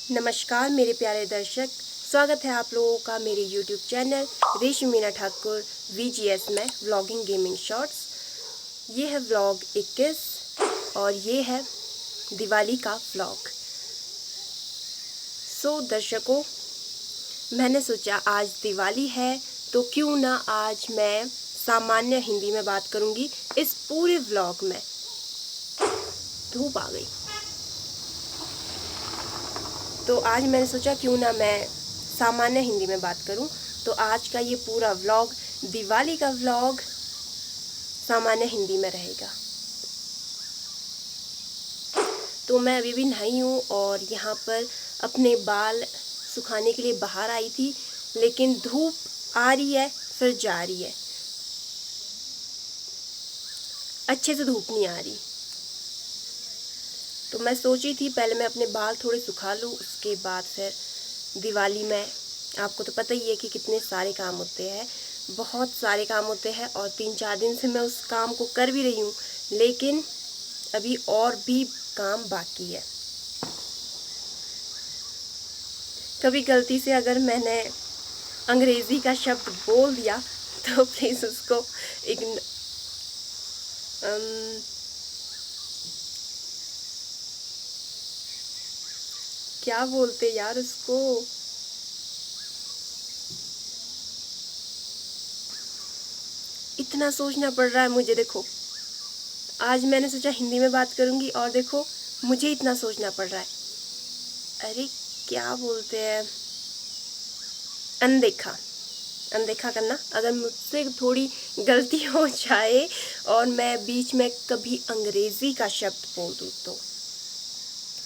नमस्कार मेरे प्यारे दर्शक, स्वागत है आप लोगों का मेरे YouTube चैनल रेशमी मीना ठाकुर VGS में व्लॉगिंग गेमिंग शॉर्ट्स। ये है व्लॉग 21 और ये है दिवाली का व्लॉग। दर्शकों, मैंने सोचा आज दिवाली है तो क्यों ना आज मैं सामान्य हिंदी में बात करूँगी। इस पूरे व्लॉग में धूप आ गई तो आज मैंने सोचा क्यों ना मैं सामान्य हिंदी में बात करूं। तो आज का ये पूरा व्लॉग, दिवाली का व्लॉग, सामान्य हिंदी में रहेगा। तो मैं अभी भी नहाई हूँ और यहाँ पर अपने बाल सुखाने के लिए बाहर आई थी, लेकिन धूप आ रही है फिर जा रही है, अच्छे से धूप नहीं आ रही। तो मैं सोची थी पहले मैं अपने बाल थोड़े सुखा लूँ, उसके बाद फिर दिवाली में आपको तो पता ही है कि कितने सारे काम होते हैं, बहुत सारे काम होते हैं और 3-4 दिन से मैं उस काम को कर भी रही हूँ, लेकिन अभी और भी काम बाकी है। कभी गलती से अगर मैंने अंग्रेज़ी का शब्द बोल दिया तो प्लीज़ उसको क्या बोलते यार उसको, इतना सोचना पड़ रहा है मुझे। देखो आज मैंने सोचा हिंदी में बात करूंगी और देखो मुझे इतना सोचना पड़ रहा है। अरे क्या बोलते हैं, अनदेखा, अनदेखा करना। अगर मुझसे थोड़ी गलती हो जाए और मैं बीच में कभी अंग्रेज़ी का शब्द बोल दूँ तो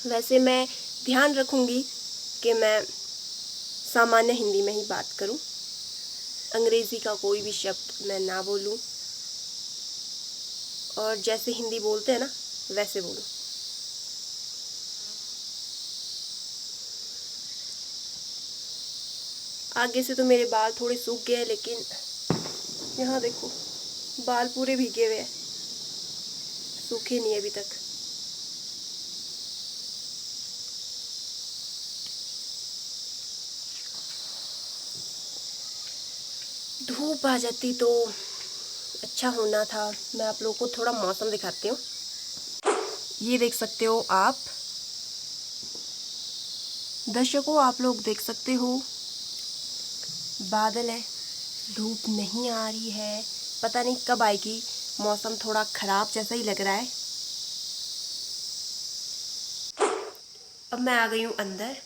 वैसे मैं ध्यान रखूंगी कि मैं सामान्य हिंदी में ही बात करूं, अंग्रेज़ी का कोई भी शब्द मैं ना बोलूं और जैसे हिंदी बोलते हैं ना वैसे बोलूं। आगे से तो मेरे बाल थोड़े सूख गए हैं, लेकिन यहाँ देखो बाल पूरे भीगे हुए हैं, सूखे नहीं अभी तक। धूप आ जाती तो अच्छा होना था। मैं आप लोगों को थोड़ा मौसम दिखाती हूँ। ये देख सकते हो आप दर्शकों, आप लोग देख सकते हो बादल है, धूप नहीं आ रही है, पता नहीं कब आएगी। मौसम थोड़ा ख़राब जैसा ही लग रहा है। अब मैं आ गई हूँ अंदर,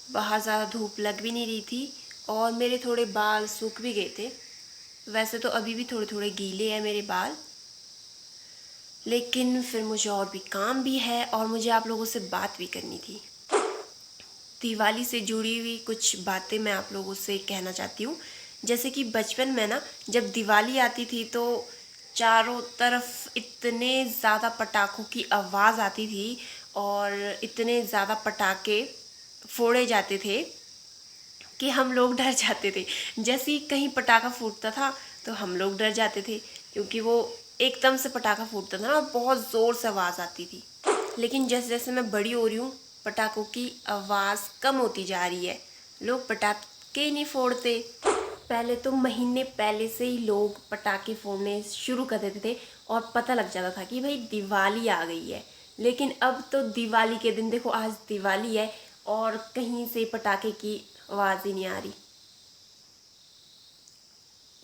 बाहर ज़्यादा धूप लग भी नहीं रही थी और मेरे थोड़े बाल सूख भी गए थे। वैसे तो अभी भी थोड़े थोड़े गीले हैं मेरे बाल, लेकिन फिर मुझे और भी काम भी है और मुझे आप लोगों से बात भी करनी थी। दिवाली से जुड़ी हुई कुछ बातें मैं आप लोगों से कहना चाहती हूँ। जैसे कि बचपन में ना जब दिवाली आती थी तो चारों तरफ इतने ज़्यादा पटाखों की आवाज़ आती थी और इतने ज़्यादा पटाखे फोड़े जाते थे कि हम लोग डर जाते थे। जैसे ही कहीं पटाखा फूटता था तो हम लोग डर जाते थे, क्योंकि वो एकदम से पटाखा फूटता था ना और बहुत ज़ोर से आवाज़ आती थी। लेकिन जैसे जैसे मैं बड़ी हो रही हूँ पटाखों की आवाज़ कम होती जा रही है, लोग पटाखे ही नहीं फोड़ते। पहले तो महीने पहले से ही लोग पटाखे फोड़ने शुरू कर देते थे और पता लग जाता था कि भाई दिवाली आ गई है। लेकिन अब तो दिवाली के दिन देखो, आज दिवाली है और कहीं से पटाखे की आवाज़ ही नहीं आ रही।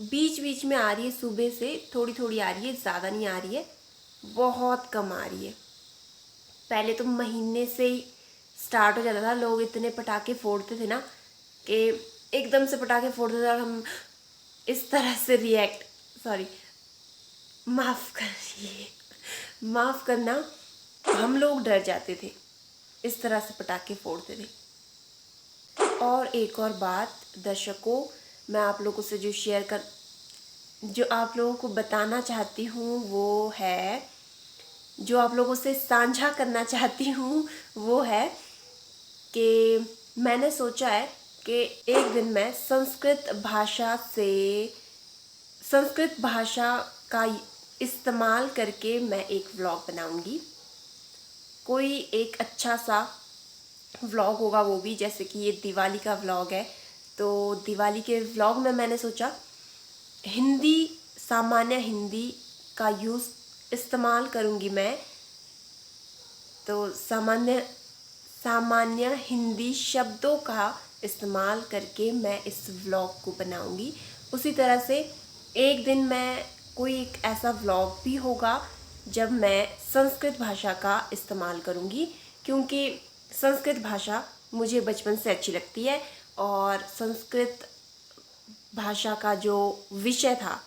बीच बीच में आ रही है, सुबह से थोड़ी थोड़ी आ रही है, ज़्यादा नहीं आ रही है, बहुत कम आ रही है। पहले तो महीने से ही स्टार्ट हो जाता था, लोग इतने पटाखे फोड़ते थे ना कि एकदम से पटाखे फोड़ते थे और हम इस तरह से रिएक्ट, सॉरी माफ़ करना, हम लोग डर जाते थे, इस तरह से पटाखे फोड़ते थे। और एक और बात दर्शकों, मैं आप लोगों से जो आप लोगों को बताना चाहती हूँ वो है, जो आप लोगों से साझा करना चाहती हूँ वो है कि मैंने सोचा है कि एक दिन मैं संस्कृत भाषा का इस्तेमाल करके मैं एक व्लॉग बनाऊंगी। कोई एक अच्छा सा व्लॉग होगा वो भी, जैसे कि ये दिवाली का व्लॉग है। तो दिवाली के व्लॉग में मैंने सोचा हिंदी, सामान्य हिंदी का यूज़ इस्तेमाल करूँगी मैं। तो सामान्य सामान्य हिंदी शब्दों का इस्तेमाल करके मैं इस व्लॉग को बनाऊंगी। उसी तरह से एक दिन मैं कोई एक ऐसा व्लॉग भी होगा जब मैं संस्कृत भाषा का इस्तेमाल करूंगी, क्योंकि संस्कृत भाषा मुझे बचपन से अच्छी लगती है और संस्कृत भाषा का जो विषय था,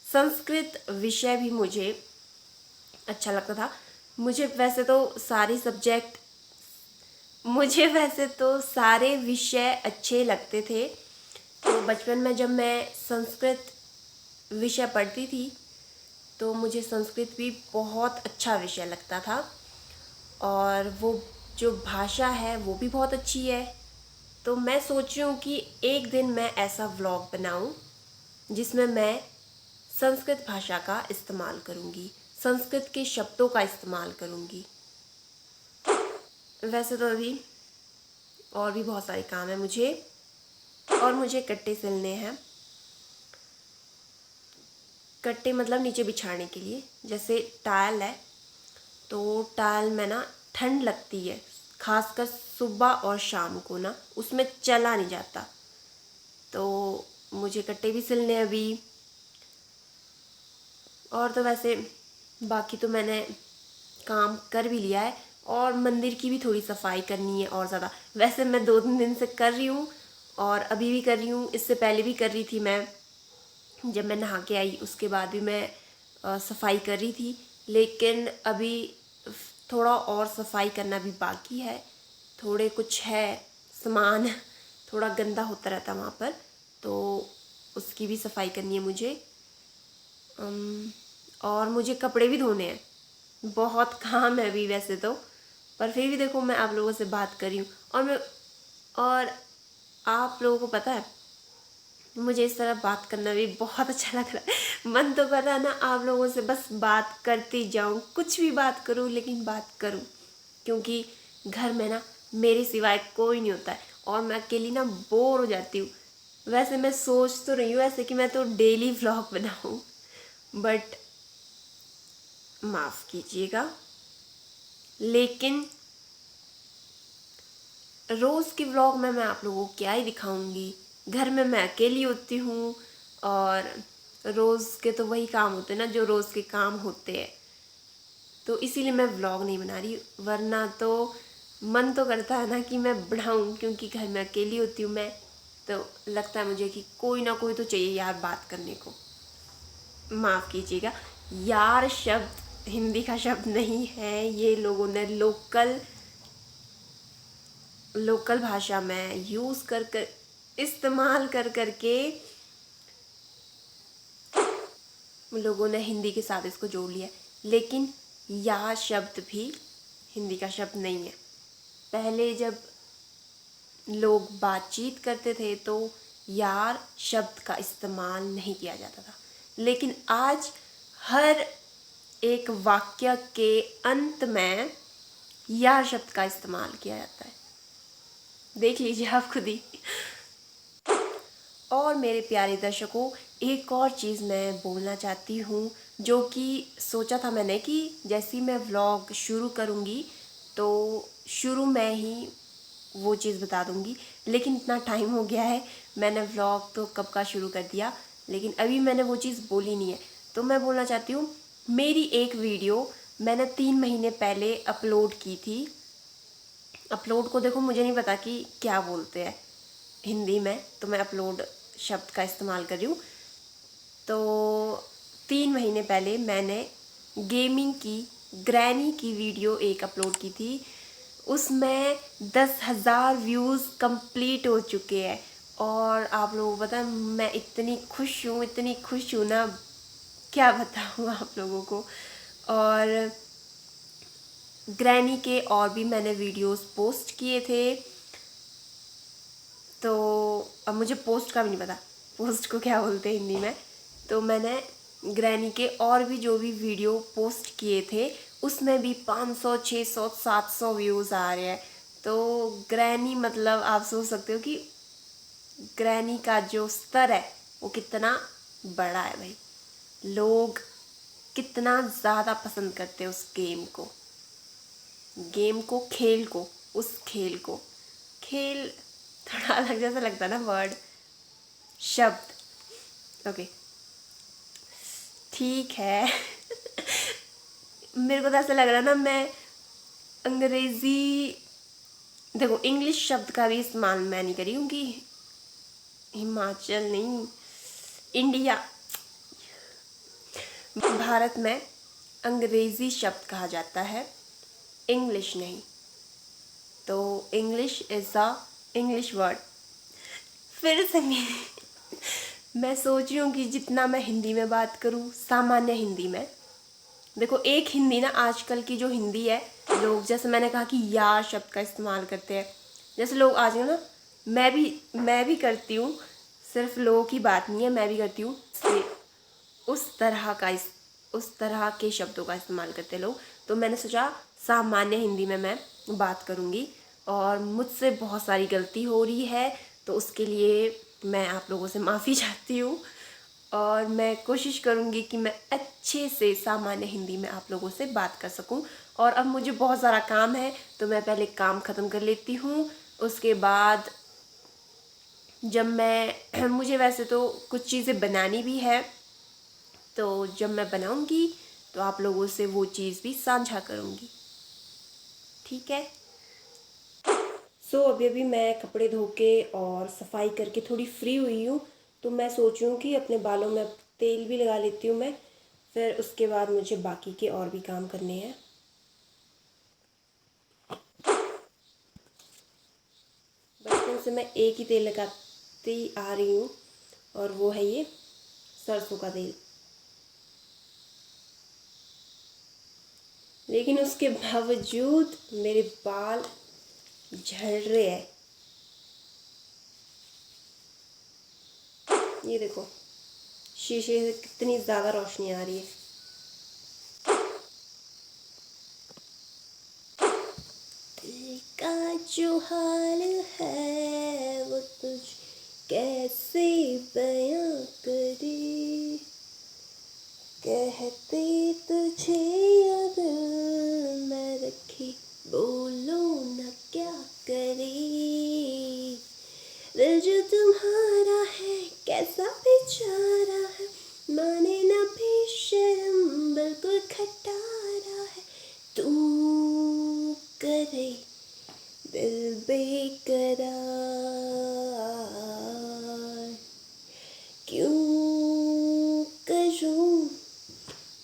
संस्कृत विषय भी मुझे अच्छा लगता था। मुझे वैसे तो सारे विषय अच्छे लगते थे। तो बचपन में जब मैं संस्कृत विषय पढ़ती थी तो मुझे संस्कृत भी बहुत अच्छा विषय लगता था, और वो जो भाषा है वो भी बहुत अच्छी है। तो मैं सोच रही हूँ कि एक दिन मैं ऐसा व्लॉग बनाऊँ जिसमें मैं संस्कृत भाषा का इस्तेमाल करूँगी, संस्कृत के शब्दों का इस्तेमाल करूँगी। वैसे तो अभी और भी बहुत सारे काम है मुझे, और मुझे कट्टे सिलने हैं। कट्टे मतलब नीचे बिछाने के लिए, जैसे टाइल है तो टाइल में ना ठंड लगती है, खासकर सुबह और शाम को ना उसमें चला नहीं जाता। तो मुझे कट्टे भी सिलने हैं अभी। और तो वैसे बाकी तो मैंने काम कर भी लिया है, और मंदिर की भी थोड़ी सफाई करनी है और ज़्यादा। वैसे मैं 2-3 दिन से कर रही हूँ और अभी भी कर रही हूँ, इससे पहले भी कर रही थी। मैं जब मैं नहा के आई उसके बाद भी मैं सफाई कर रही थी, लेकिन अभी थोड़ा और सफाई करना भी बाकी है। थोड़े कुछ है सामान थोड़ा गंदा होता रहता वहाँ पर, तो उसकी भी सफाई करनी है मुझे। और मुझे कपड़े भी धोने हैं, बहुत काम है अभी वैसे तो, पर फिर भी देखो मैं आप लोगों से बात कर रही हूँ। और आप लोगों को पता है मुझे इस तरह बात करना भी बहुत अच्छा लग रहा है। मन तो कर रहा है ना आप लोगों से बस बात करती जाऊँ, कुछ भी बात करूँ लेकिन बात करूँ, क्योंकि घर में ना मेरे सिवाय कोई नहीं होता है और मैं अकेली ना बोर हो जाती हूँ। वैसे मैं सोच तो रही हूँ ऐसे कि मैं तो डेली व्लॉग बनाऊँ, बट माफ़ कीजिएगा, लेकिन रोज़ के व्लॉग में मैं आप लोगों को क्या ही दिखाऊंगी। घर में मैं अकेली होती हूँ और रोज़ के तो वही काम होते हैं ना जो रोज़ के काम होते हैं, तो इसीलिए मैं व्लॉग नहीं बना रही। वरना तो मन तो करता है ना कि मैं बनाऊँ, क्योंकि घर में अकेली होती हूँ मैं, तो लगता है मुझे कि कोई ना कोई तो चाहिए यार बात करने को। माफ़ कीजिएगा, यार शब्द हिंदी का शब्द नहीं है, ये लोगों ने लोकल भाषा में यूज़ कर इस्तेमाल करके लोगों ने हिंदी के साथ इसको जोड़ लिया। लेकिन यह शब्द भी हिंदी का शब्द नहीं है। पहले जब लोग बातचीत करते थे तो यार शब्द का इस्तेमाल नहीं किया जाता था, लेकिन आज हर एक वाक्य के अंत में यार शब्द का इस्तेमाल किया जाता है। देख लीजिए आप खुद ही। और मेरे प्यारे दर्शकों, एक और चीज़ मैं बोलना चाहती हूँ, जो कि सोचा था मैंने कि जैसे ही मैं व्लॉग शुरू करूँगी तो शुरू में ही वो चीज़ बता दूँगी, लेकिन इतना टाइम हो गया है, मैंने व्लॉग तो कब का शुरू कर दिया, लेकिन अभी मैंने वो चीज़ बोली नहीं है। तो मैं बोलना चाहती हूँ, मेरी एक वीडियो मैंने 3 महीने पहले अपलोड की थी। अपलोड को देखो मुझे नहीं पता कि क्या बोलते हैं हिंदी में, तो मैं अपलोड शब्द का इस्तेमाल कर रही हूँ। तो 3 महीने पहले मैंने गेमिंग की ग्रैनी की वीडियो एक अपलोड की थी, उसमें 10,000 व्यूज़ कंप्लीट हो चुके हैं। और आप लोगों को पता है मैं इतनी खुश हूँ ना, क्या बताऊँ आप लोगों को। और ग्रैनी के और भी मैंने वीडियोस पोस्ट किए थे, तो अब मुझे पोस्ट का भी नहीं पता पोस्ट को क्या बोलते हैं हिंदी में। तो मैंने ग्रैनी के और भी जो भी वीडियो पोस्ट किए थे उसमें भी 500, 600, 700 व्यूज़ आ रहे हैं। तो ग्रैनी मतलब आप सोच सकते हो कि ग्रैनी का जो स्तर है वो कितना बड़ा है भाई। लोग कितना ज़्यादा पसंद करते हैं उस गेम को, खेल को, उस खेल को। खेल थोड़ा अलग जैसा लगता है ना, वर्ड, शब्द। ओके, ठीक है। मेरे को तो ऐसा लग रहा है ना, मैं अंग्रेज़ी, देखो इंग्लिश शब्द का भी इस्तेमाल मैं नहीं करी हूँ कि हिमाचल नहीं, इंडिया, भारत में अंग्रेज़ी शब्द कहा जाता है, इंग्लिश नहीं। तो English is a English word. फिर से मैं सोच रही हूँ कि जितना मैं हिंदी में बात करूँ, सामान्य हिंदी में, देखो एक हिंदी ना, आजकल की जो हिंदी है, लोग जैसे मैंने कहा कि यार शब्द का इस्तेमाल करते हैं। जैसे लोग आजकल ना, मैं भी करती हूँ, सिर्फ लोगों की बात नहीं है, मैं भी करती हूँ। उस तरह के शब्दों का इस्तेमाल करते लोग। तो मैंने सोचा सामान्य हिंदी में मैं बात करूँगी, और मुझसे बहुत सारी गलती हो रही है, तो उसके लिए मैं आप लोगों से माफ़ी चाहती हूँ। और मैं कोशिश करूँगी कि मैं अच्छे से सामान्य हिंदी में आप लोगों से बात कर सकूँ। और अब मुझे बहुत सारा काम है, तो मैं पहले काम ख़त्म कर लेती हूँ। उसके बाद जब मैं मुझे वैसे तो कुछ चीज़ें बनानी भी है, तो जब मैं बनाऊँगी तो आप लोगों से वो चीज़ भी साझा करूँगी, ठीक है। सो अभी मैं कपड़े धो के और सफाई करके थोड़ी फ्री हुई हूँ, तो मैं सोच रही हूँ कि अपने बालों में तेल भी लगा लेती हूँ मैं, फिर उसके बाद मुझे बाकी के और भी काम करने हैं। बचपन से मैं एक ही तेल लगाती आ रही हूँ, और वो है ये सरसों का तेल। लेकिन उसके बावजूद मेरे बाल झड़ रहे हैं। ये देखो शीशे से कितनी ज़्यादा रोशनी आ रही है। दिल का जो हाल है वो तुझ कैसे बयां करे, कहते तुझे याद मैं रखी, बोलो न क्या करे। दिल जो तुम्हारा है कैसा बेचारा है, माने न बेशरम बिल्कुल खटारा है। तू करे दिल बेकरार, क्यों करूं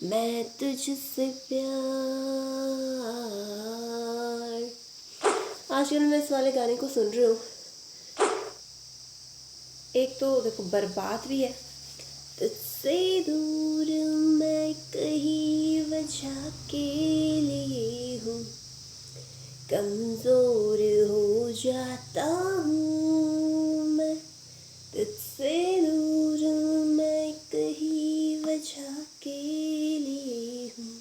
मैं तुझसे प्यार। आजकल मैं इस वाले गाने को सुन रही हूँ। एक तो देखो बर्बाद भी है, तुझसे दूर मैं कहीं वजह के लिए हूँ, कमज़ोर हो जाता हूँ मैं, तुझसे दूर मैं कहीं वजह के लिए हूँ,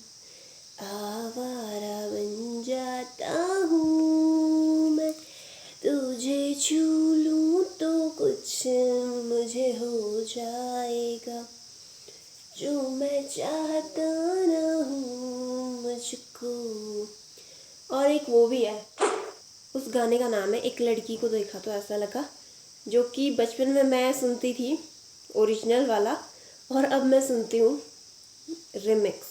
आवारा बन जाता हूँ मैं। तुझे छू लूँ तो कुछ मुझे हो जाएगा, जो मैं चाहता ना हूँ मुझको। और एक वो भी है, उस गाने का नाम है, एक लड़की को देखा तो ऐसा लगा, जो कि बचपन में मैं सुनती थी ओरिजिनल वाला, और अब मैं सुनती हूँ रिमिक्स।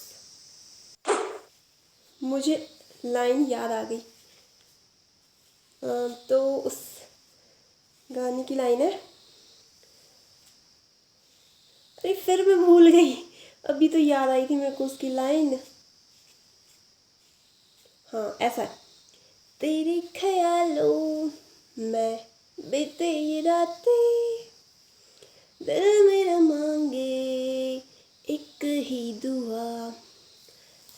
मुझे लाइन याद आ गई। तो उस गाने की लाइन है, अरे फिर मैं भूल गई, अभी तो याद आई थी मेरे को उसकी लाइन। हाँ ऐसा है, तेरे ख्यालों में बीते ये रातें, दिल मेरा मांगे एक ही दुआ,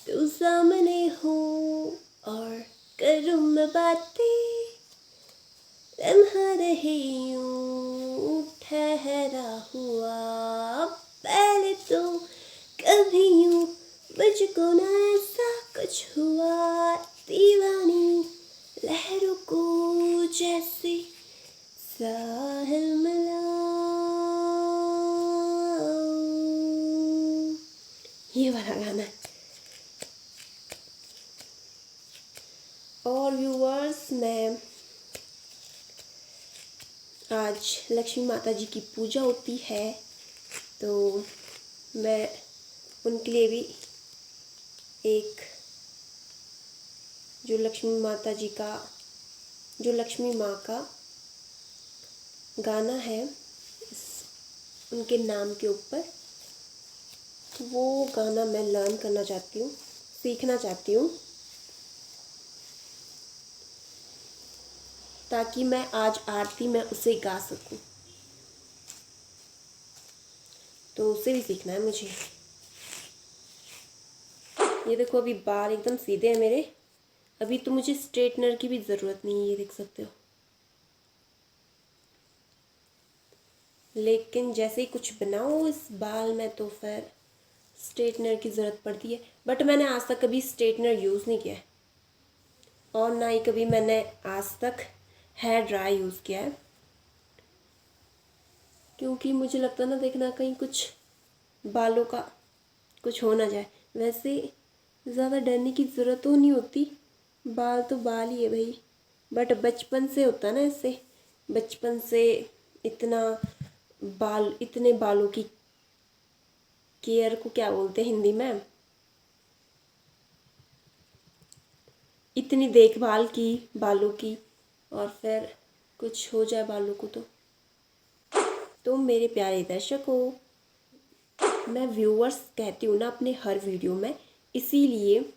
तू सामने हो और करूँ मैं बातें, लम्हा रहे यूं ठहरा हुआ, पहले तो कभी यूं मुझको ना ऐसा कुछ हुआ, दीवानी लहरों को ये वाला गाना है। और व्यूअर्स, मैं आज लक्ष्मी माता जी की पूजा होती है, तो मैं उनके लिए भी एक जो लक्ष्मी माँ का गाना है उनके नाम के ऊपर, वो गाना मैं लर्न करना चाहती हूँ, सीखना चाहती हूँ, ताकि मैं आज आरती में उसे गा सकूँ। तो उसे भी सीखना है मुझे। ये देखो, अभी बाल एकदम सीधे हैं मेरे। अभी तो मुझे स्ट्रेटनर की भी ज़रूरत नहीं है, ये देख सकते हो। लेकिन जैसे ही कुछ बनाओ इस बाल में तो फिर स्ट्रेटनर की ज़रूरत पड़ती है। बट मैंने आज तक कभी स्ट्रेटनर यूज़ नहीं किया है, और ना ही कभी मैंने आज तक हेयर ड्राई यूज़ किया है, क्योंकि मुझे लगता ना, देखना कहीं कुछ बालों का कुछ हो ना जाए। वैसे ज़्यादा डरने की ज़रूरत तो नहीं होती, बाल तो बाल ही है भाई। बट बचपन से होता है ना, इससे बचपन से इतने बालों की केयर को क्या बोलते हैं हिंदी में, इतनी देखभाल की बालों की, और फिर कुछ हो जाए बालों को तो मेरे प्यारे दर्शकों, मैं व्यूअर्स कहती हूँ ना अपने हर वीडियो में, इसीलिए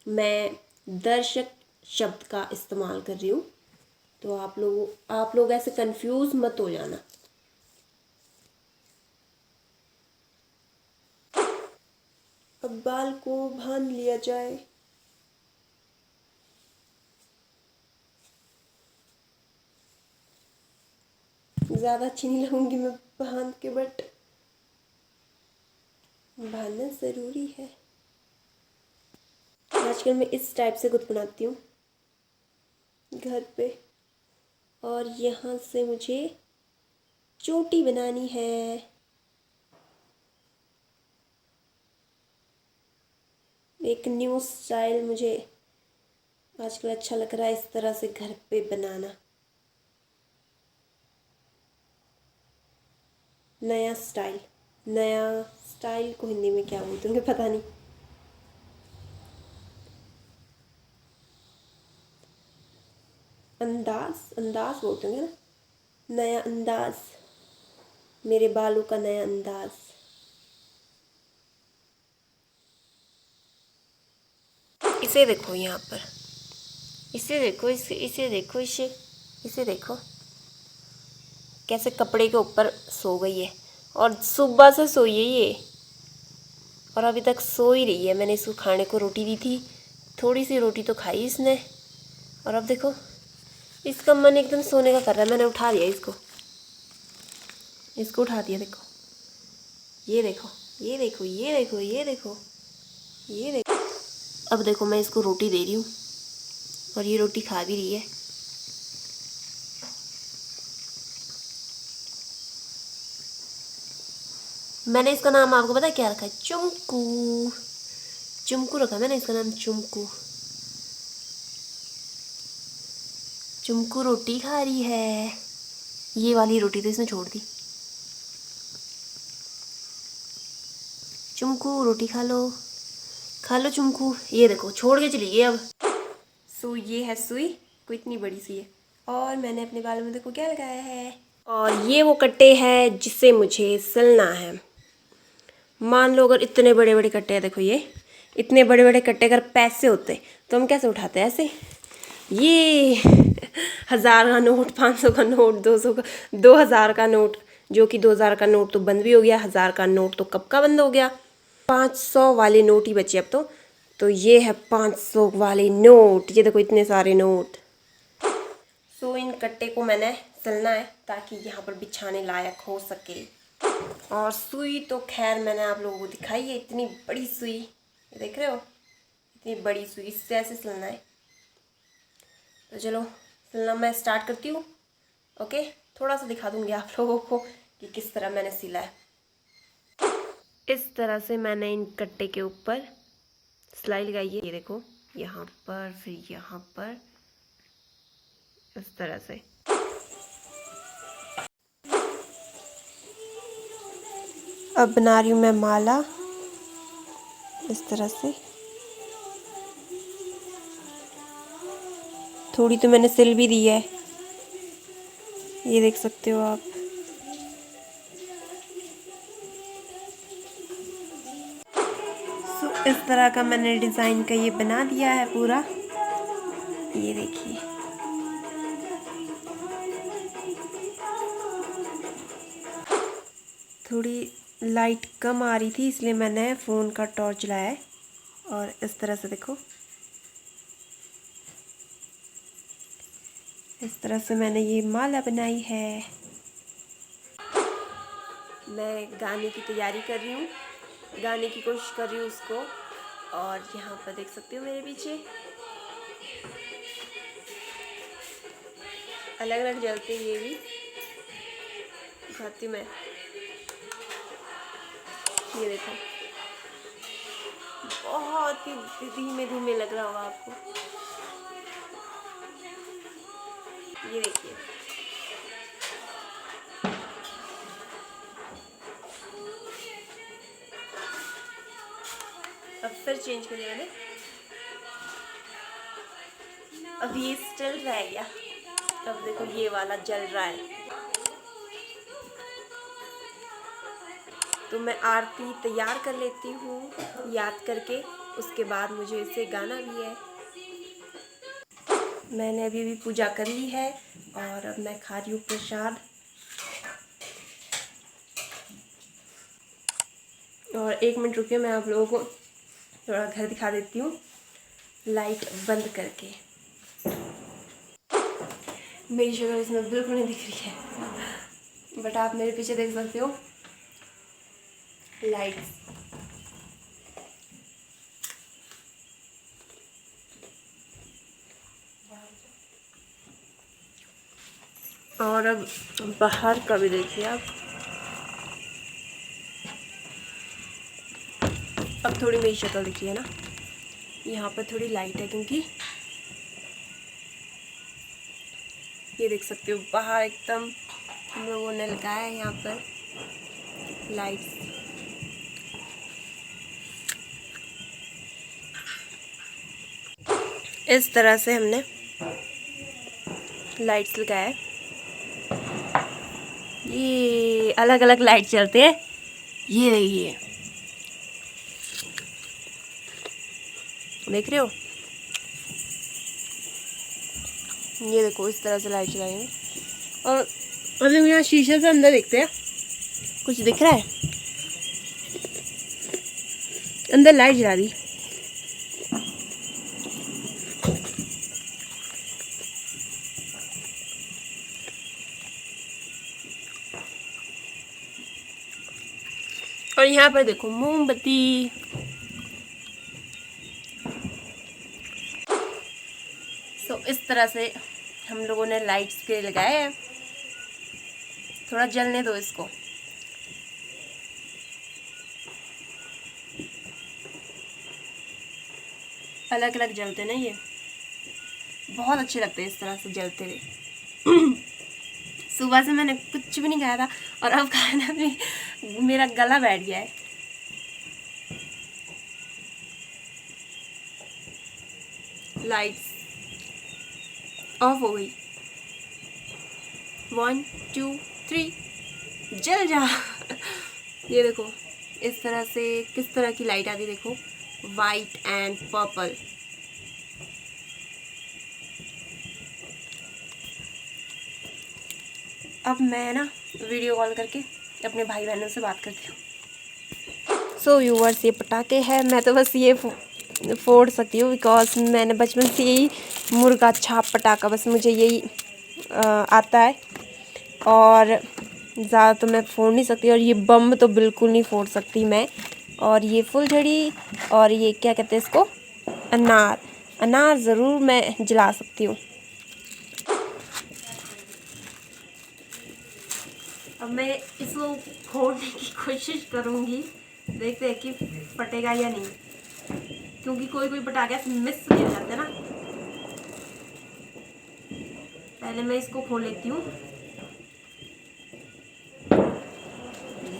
मैं दर्शक शब्द का इस्तेमाल कर रही हूँ। तो आप लोग ऐसे कंफ्यूज मत हो जाना। अब बाल को बांध लिया जाए। ज़्यादा अच्छी नहीं लगूंगी मैं बांध के, बट बांधना ज़रूरी है। आजकल मैं इस टाइप से खुद बनाती हूँ घर पे, और यहाँ से मुझे चोटी बनानी है। एक न्यू स्टाइल मुझे आजकल अच्छा लग रहा है, इस तरह से घर पे बनाना। नया स्टाइल को हिंदी में क्या बोलते होंगे पता नहीं। अंदाज बोलते होंगे ना, नया अंदाज, मेरे बालों का नया अंदाज। इसे देखो यहाँ पर, इसे देखो, इसे देखो कैसे कपड़े के ऊपर सो गई है, और सुबह से सोई है ये, और अभी तक सो ही रही है। मैंने इसको खाने को रोटी दी थी, थोड़ी सी रोटी तो खाई इसने, और अब देखो इसका मन एकदम सोने का कर रहा है। मैंने उठा दिया इसको उठा दिया। देखो, ये देखो, ये देखो, ये देखो, ये देखो, ये देखो। अब देखो मैं इसको रोटी दे रही हूँ, और ये रोटी खा भी रही है। मैंने इसका नाम आपको पता है क्या रखा है? चुमकू। चुमकू रखा मैंने इसका नाम, चुमकू। चुमकू रोटी खा रही है। ये वाली रोटी तो इसने छोड़ दी। चुमकू रोटी खा लो चुमकू। ये देखो छोड़ के चली गई अब। ये है सुई, को इतनी बड़ी सी है, और मैंने अपने बालों में देखो क्या लगाया है, और ये वो कट्टे हैं जिसे मुझे सिलना है। मान लो अगर इतने बड़े बड़े कट्टे हैं, देखो ये इतने बड़े बड़े कट्टे अगर पैसे होते तो हम कैसे उठाते हैं? ऐसे। ये 1000 का नोट, 500 का नोट, 200 का, 2000 का नोट, जो कि 2000 का नोट तो बंद भी हो गया, 1000 का नोट तो कब का बंद हो गया। 500 वाले नोट ही बचे अब तो ये है 500 वाले नोट। ये देखो इतने सारे नोट। इन कट्टे को मैंने सिलना है ताकि यहाँ पर बिछाने लायक हो सके। और सुई तो खैर मैंने आप लोगों को दिखाई है, इतनी बड़ी सुई, ये देख रहे हो, इतनी बड़ी सुई, इससे ऐसे सिलना है। तो चलो सिलना मैं स्टार्ट करती हूँ। ओके, थोड़ा सा दिखा दूँगी आप लोगों को कि किस तरह मैंने सिला है। इस तरह से मैंने इन कट्टे के ऊपर सिलाई लगाई है। ये देखो, यहाँ पर, फिर यहाँ पर, इस तरह से। अब बना रही हूँ मैं माला इस तरह से। थोड़ी तो मैंने सिल भी दी है, ये देख सकते हो आप। इस तरह का मैंने डिज़ाइन का ये बना दिया है पूरा, ये देखिए। थोड़ी लाइट कम आ रही थी, इसलिए मैंने फ़ोन का टॉर्च लाया है। और इस तरह से देखो, इस तरह से मैंने ये माला बनाई है। मैं गाने की तैयारी कर रही हूँ, गाने की कोशिश कर रही हूँ उसको। और यहाँ पर देख सकते हो मेरे पीछे अलग अलग जलते, ये भी दिखाती हूँ मैं। ये देखो, बहुत ही धीमे धीमे लग रहा होगा आपको। ये देखिए, अब फिर चेंज कर दिया मैंने। अब ये स्टिल रह गया, अब देखो ये वाला जल रहा है। तो मैं आरती तैयार कर लेती हूँ याद करके, उसके बाद मुझे इसे गाना भी है। मैंने अभी भी पूजा कर ली है और अब मैं खा रही हूँ प्रसाद। और 1 मिनट रुकिए, मैं आप लोगों को थोड़ा घर दिखा देती हूँ लाइट बंद करके। मेरी शक्ल इसमें बिल्कुल नहीं दिख रही है, बट आप मेरे पीछे देख सकते हो लाइट। और अब बाहर का भी देखिए आप। अब थोड़ी मेरी शक्ल दिखी है ना, यहाँ पर थोड़ी लाइट है क्योंकि ये देख सकते हो बाहर एकदम हम लोगों ने लगाया है यहाँ पर लाइट्स। इस तरह से हमने लाइट्स लगाया है। ये अलग अलग लाइट चलते हैं, ये देखिए, देख रहे हो। ये देखो, इस तरह से लाइट चलाएंगे। और अभी हम यहाँ शीशे से अंदर देखते हैं, कुछ दिख रहा है? अंदर लाइट जला दी। और यहाँ पर देखो मोमबत्ती। तो इस तरह से हम लोगों ने लाइट्स के लगाए हैं। थोड़ा जलने दो इसको। अलग अलग जलते ना, ये बहुत अच्छे लगते हैं इस तरह से जलते हुए। सुबह से मैंने कुछ भी नहीं खाया था और अब खाना भी, मेरा गला बैठ गया है। लाइट्स ऑफ हो गई। 1 2 3 जल जा। ये देखो, इस तरह से किस तरह की लाइट आती, देखो, वाइट एंड पर्पल। अब मैं ना वीडियो कॉल करके अपने भाई बहनों से बात करती हूँ। सो व्यूअर्स, ये पटाखे हैं, मैं तो बस ये फोड़ सकती हूँ बिकॉज मैंने बचपन से यही मुर्गा छाप पटाखा, बस मुझे यही आता है। और ज़्यादा तो मैं फोड़ नहीं सकती, और ये बम तो बिल्कुल नहीं फोड़ सकती मैं। और ये फुलझड़ी, और ये क्या कहते हैं इसको, अनार, अनार ज़रूर मैं जला सकती हूँ। अब मैं इसको फोड़ने की कोशिश करूँगी, देखते हैं कि फटेगा या नहीं, क्योंकि कोई कोई पटाखे मिस भी हो जाते हैं ना। पहले मैं इसको खोल लेती हूँ।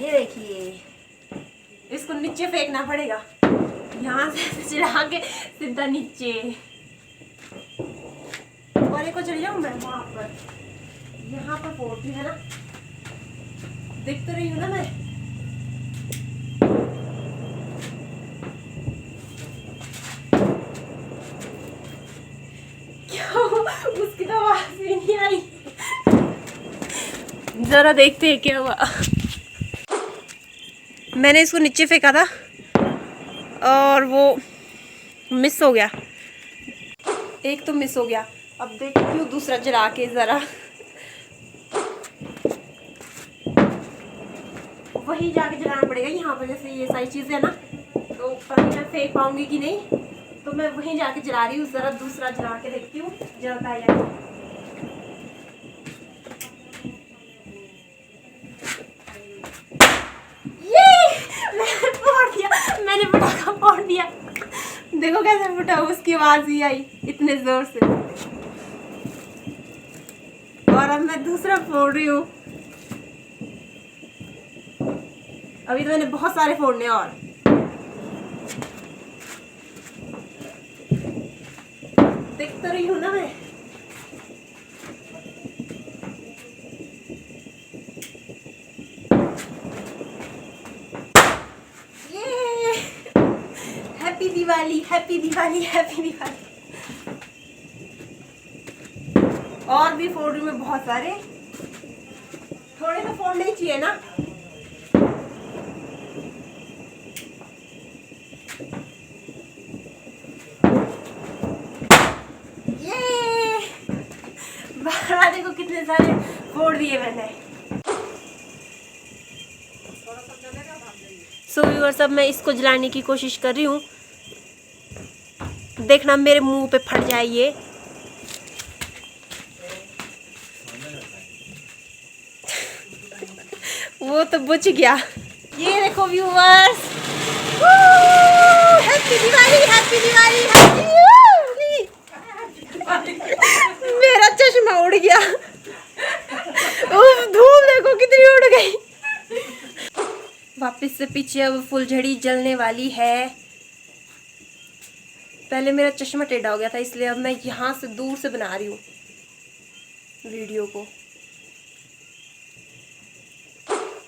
ये देखिए, इसको नीचे फेंकना पड़ेगा, यहाँ से चढ़ा के सीधा नीचे। और एक को चली जाऊँ मैं वहां पर, यहाँ पर फोड़ भी है ना, देख तो रही हूँ ना मैं। क्यों, उसकी तो आवाज भी नहीं आई। जरा देखते हैं क्या हुआ। मैंने इसको नीचे फेंका था और वो मिस हो गया, एक तो मिस हो गया। अब देखती हूँ दूसरा जला के, जरा वही जाके जलाना पड़ेगा यहाँ पर। जैसे ये सारी चीजें है ना, तो पता नहीं मैं फेंक पाऊंगी कि नहीं, तो मैं वहीं जाके जला रही हूँ। जरा दूसरा जला के देखती हूँ जलता है या नहीं। मैंने फोड़ दिया, मैंने पटाखा फोड़ दिया। देखो कैसे फटा, उसकी आवाज ही आई इतने जोर से। और अब मैं दूसरा फोड़ रही हूँ। अभी तो मैंने बहुत सारे फोड़ने और देख तो रही हूँ ना मैं। ये happy Diwali, happy Diwali, happy Diwali. और भी फोड़ रही हूँ मैं बहुत सारे, थोड़े तो फोड़ने ही चाहिए ना। ये देखो कितने सारे फोड़ दिए मैंने। सो व्यूअर्स, अब मैं इसको जलाने की कोशिश कर रही हूँ। देखना मेरे मुंह पे फट जाए ये। वो तो बुझ गया। ये देखो viewers, happy Diwali, happy Diwali, happy Diwali. मेरा चश्मा उड़ गया। धूल देखो कितनी उड़ गई। वापस से पीछे अब फुलझड़ी जलने वाली है। पहले मेरा चश्मा टेढ़ा हो गया था, इसलिए अब मैं यहाँ से दूर से बना रही हूँ वीडियो को।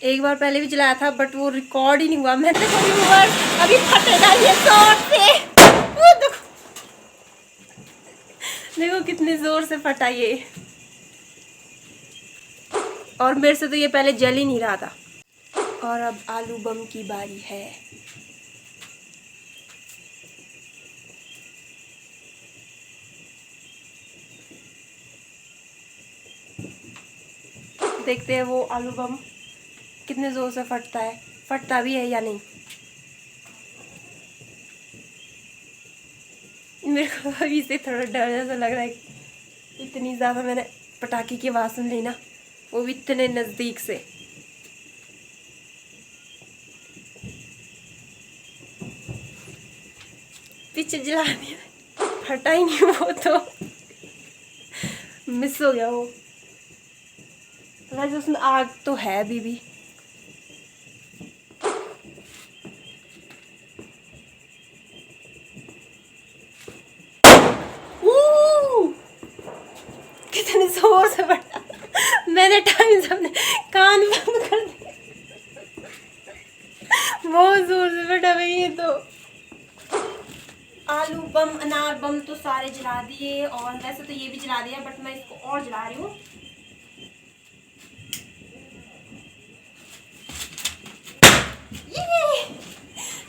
एक बार पहले भी जलाया था बट वो रिकॉर्ड ही नहीं हुआ। मैं अभी फटेगा ये जोर से। देखो कितने जोर से फटा ये, और मेरे से तो ये पहले जल ही नहीं रहा था। और अब आलू बम की बारी है। देखते हैं वो आलू बम कितने जोर से फटता है, फटता भी है या नहीं। मेरे को अभी से थोड़ा डर जैसा लग रहा है, इतनी ज़्यादा मैंने पटाखे की आवाज़ सुन ली ना, वो भी इतने नज़दीक से। पीछे जला दिया, फटा ही नहीं, वो तो मिस हो गया वो। वैसे उसमें आग तो है अभी भी। कितने जोर से फटा, मैंने टाइम से अपने कान बंद कर दिए। बहुत जोर से फटा भाई ये तो। आलू बम, अनार बम तो सारे जला दिए, और वैसे तो ये भी जला दिया बट मैं इसको और जला रही हूँ।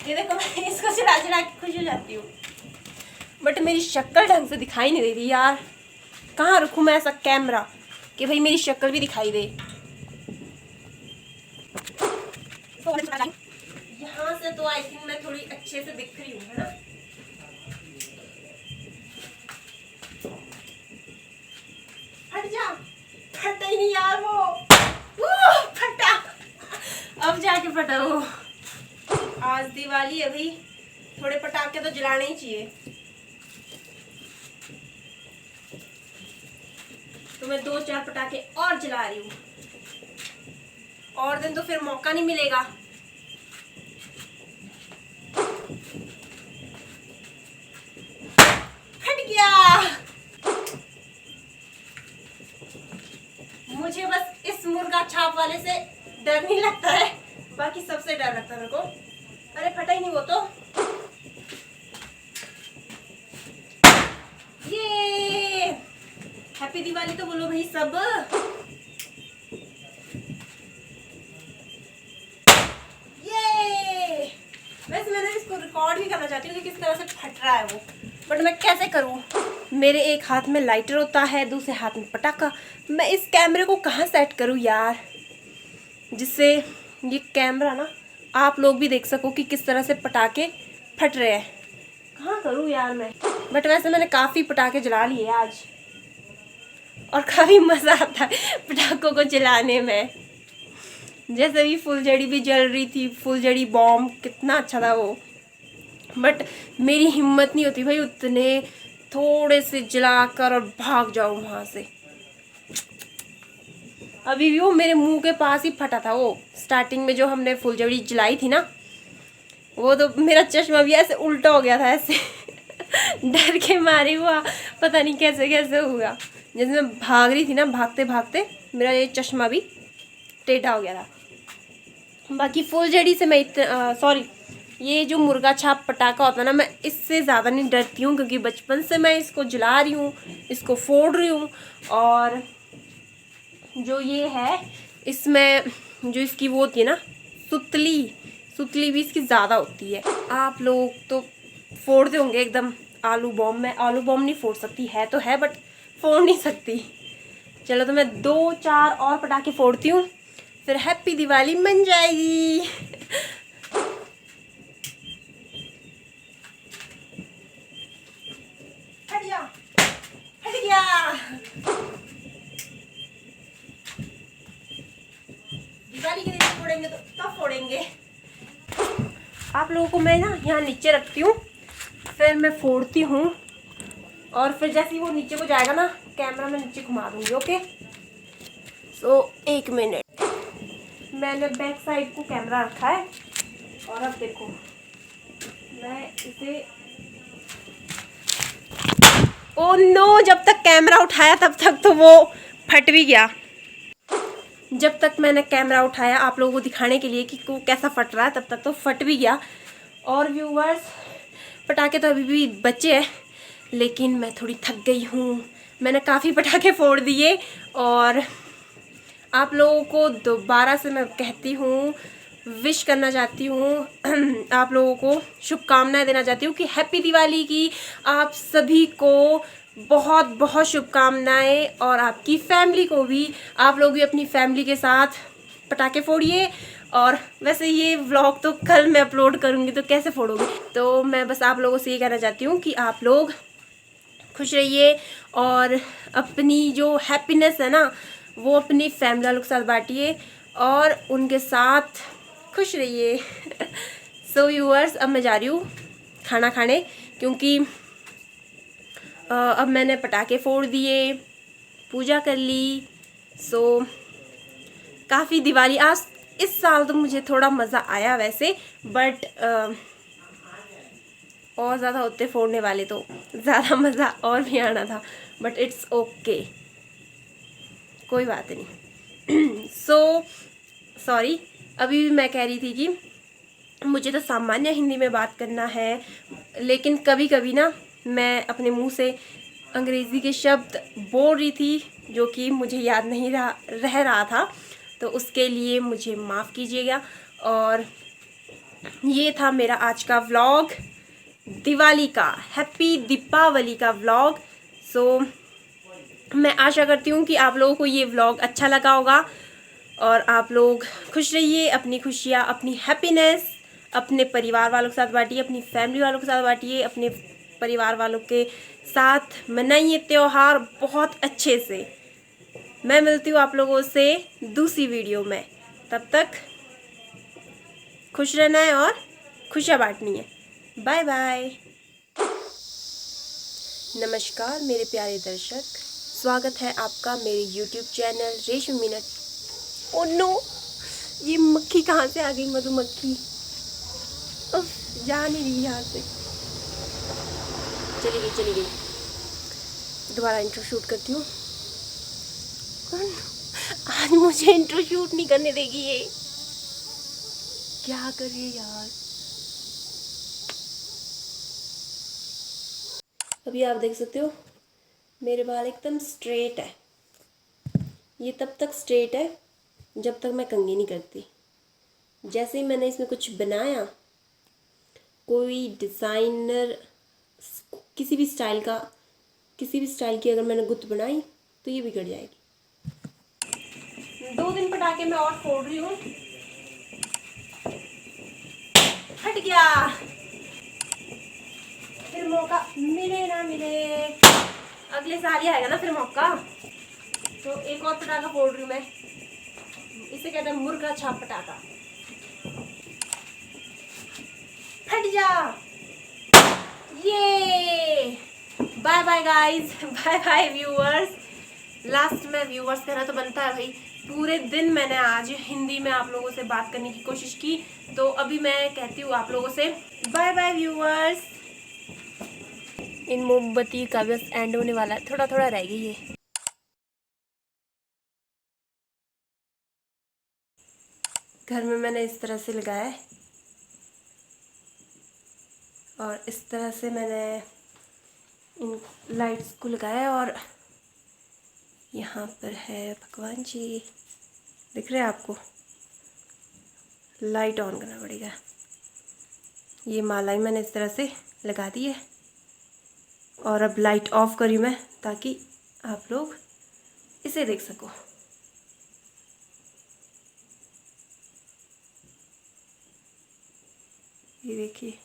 ये देखो, मैं इसको चला चला के खुश हो जाती हूँ, बट मेरी शक्ल ढंग से दिखाई नहीं दे रही यार। कहाँ रखूँ मैं ऐसा कैमरा कि भाई मेरी शक्ल भी दिखाई दे। यहाँ से तो आई थिंक मैं थोड़ी अच्छे से दिख रही हूँ, है ना। हट जा, फटा ही नहीं यार वो। फटा, अब जाके फटा वो। आज दिवाली है भाई, थोड़े पटाखे तो जलाने ही चाहिए। तो मैं 2-4 पटाखे और जला रही हूँ, और दिन तो फिर मौका नहीं मिलेगा। फट गया। मुझे बस इस मुर्गा छाप वाले से डर नहीं लगता है, बाकी सबसे डर लगता है मेरे को। अरे फटा ही नहीं वो तो। ये हैप्पी दिवाली तो बोलो भाई सब। ये वैसे मैंने इसको रिकॉर्ड भी करना चाहती हूँ कि किस तरह से फट रहा है वो, बट मैं कैसे करूँ। मेरे एक हाथ में लाइटर होता है, दूसरे हाथ में पटाखा। मैं इस कैमरे को कहाँ सेट करूँ यार, जिससे ये कैमरा ना आप लोग भी देख सको कि किस तरह से पटाखे फट रहे हैं। कहाँ करूँ यार मैं। बट वैसे मैंने काफ़ी पटाखे जला लिए आज, और काफ़ी मज़ा आता है पटाखों को जलाने में। जैसे भी फुलझड़ी भी जल रही थी, फुलझड़ी बॉम्ब कितना अच्छा था वो। बट मेरी हिम्मत नहीं होती भाई उतने थोड़े से जलाकर और भाग जाऊँ वहाँ से। अभी भी वो मेरे मुंह के पास ही फटा था वो, स्टार्टिंग में जो हमने फुलझड़ी जलाई थी ना, वो तो मेरा चश्मा भी ऐसे उल्टा हो गया था ऐसे डर के मारे हुआ, पता नहीं कैसे कैसे हुआ। जैसे मैं भाग रही थी ना, भागते भागते मेरा ये चश्मा भी टेढ़ा हो गया था। बाकी फुलझड़ी से मैं इतना सॉरी, ये जो मुर्गा छाप पटाखा होता है ना, मैं इससे ज़्यादा नहीं डरती हूँ, क्योंकि बचपन से मैं इसको जला रही हूँ, इसको फोड़ रही हूँ। और जो ये है, इसमें जो इसकी वो होती है ना सुतली भी इसकी ज़्यादा होती है। आप लोग तो फोड़ते होंगे एकदम आलू बॉम्ब। मैं आलू बॉम्ब नहीं फोड़ सकती, है तो है बट फोड़ नहीं सकती। चलो तो मैं 2-4 और पटाखे फोड़ती हूँ, फिर हैप्पी दिवाली बन जाएगी। हट गया, हट गया। दिवाली के दिन फोड़ेंगे तो तब फोड़ेंगे। आप लोगों को मैं ना यहाँ नीचे रखती हूँ, फिर मैं फोड़ती हूँ, और फिर जैसे ही वो नीचे को जाएगा ना, कैमरा में नीचे घुमा दूँगी। ओके, सो 1 मिनट। मैंने बैक साइड को कैमरा रखा है, और अब देखो मैं इसे, ओ नो, जब तक कैमरा उठाया तब तक तो वो फट भी गया। जब तक मैंने कैमरा उठाया आप लोगों को दिखाने के लिए कि वो कैसा फट रहा है, तब तक तो फट भी गया। और व्यूवर्स, पटाखे तो अभी भी बचे हैं, लेकिन मैं थोड़ी थक गई हूँ। मैंने काफ़ी पटाखे फोड़ दिए, और आप लोगों को दोबारा से मैं कहती हूँ, विश करना चाहती हूँ आप लोगों को शुभकामनाएं देना चाहती हूँ कि हैप्पी दिवाली की आप सभी को बहुत बहुत शुभकामनाएं, और आपकी फैमिली को भी। आप लोग भी अपनी फैमिली के साथ पटाखे फोड़िए। और वैसे ये व्लॉग तो कल मैं अपलोड करूँगी, तो कैसे फोड़ोगे। तो मैं बस आप लोगों से ये कहना चाहती हूँ कि आप लोग खुश रहिए, और अपनी जो हैप्पीनेस है ना, वो अपनी फैमिली वालों के साथ बांटिए, और उनके साथ खुश रहिए। सो व्यूअर्स, अब मैं जा रही हूँ खाना खाने, क्योंकि अब मैंने पटाखे फोड़ दिए, पूजा कर ली। सो काफ़ी दिवाली आज इस साल तो मुझे थोड़ा मज़ा आया वैसे, बट और ज़्यादा होते फोड़ने वाले तो ज़्यादा मज़ा और भी आना था, बट इट्स ओके, कोई बात नहीं। सो सॉरी, अभी भी मैं कह रही थी कि मुझे तो सामान्य हिंदी में बात करना है, लेकिन कभी कभी ना मैं अपने मुंह से अंग्रेज़ी के शब्द बोल रही थी, जो कि मुझे याद नहीं रह रहा था, तो उसके लिए मुझे माफ़ कीजिएगा। और ये था मेरा आज का व्लॉग, दिवाली का, हैप्पी दीपावली का व्लॉग। सो मैं आशा करती हूँ कि आप लोगों को ये व्लॉग अच्छा लगा होगा, और आप लोग खुश रहिए। अपनी खुशियाँ, अपनी हैप्पीनेस अपने परिवार वालों के साथ बांटिए, अपनी फैमिली वालों के साथ बांटिए, अपने परिवार वालों के साथ मनाइए त्यौहार बहुत अच्छे से। मैं मिलती हूँ आप लोगों से दूसरी वीडियो में, तब तक खुश रहना है और खुशियाँ बांटनी है। Bye bye. नमस्कार मेरे प्यारे दर्शक, स्वागत है आपका मेरे YouTube channel Reshmi minute. Oh no, ये मक्खी कहाँ से आ गई? मधुमक्खी जा नहीं रही यहाँ से, चली गई। दोबारा इंट्रो शूट करती हूँ। आज मुझे इंट्रो शूट नहीं करने देगी ये, क्या कर रही है यार। अभी आप देख सकते हो मेरे बाल एकदम स्ट्रेट है। ये तब तक स्ट्रेट है जब तक मैं कंघी नहीं करती। जैसे ही मैंने इसमें कुछ बनाया, कोई डिज़ाइनर किसी भी स्टाइल की अगर मैंने गुत्त बनाई तो ये बिगड़ जाएगी। 2 दिन पटाके मैं और फोड़ रही हूँ। हट गया। फिर मौका मिले ना मिले, अगले साल ही आएगा ना फिर मौका। तो एक और पटाखा फोड़ रही हूँ मैं, इसे कहते हैं मुर्गा छाप पटाखा। हट जा। ये bye bye guys, bye bye viewers. Last में व्यूअर्स कहना तो बनता है भाई। पूरे दिन मैंने आज हिंदी में आप लोगों से बात करने की कोशिश की, तो अभी मैं कहती हूँ आप लोगों से बाय बाय व्यूअर्स। इन मोमबत्ती का बस एंड होने वाला है, थोड़ा थोड़ा रह गई है। घर में मैंने इस तरह से लगाया है और इस तरह से मैंने इन लाइट्स को लगाया है। और यहाँ पर है भगवान जी, दिख रहे हैं आपको? लाइट ऑन करना पड़ेगा। ये माला ही मैंने इस तरह से लगा दी है और अब लाइट ऑफ करी मैं ताकि आप लोग इसे देख सको। ये देखिए।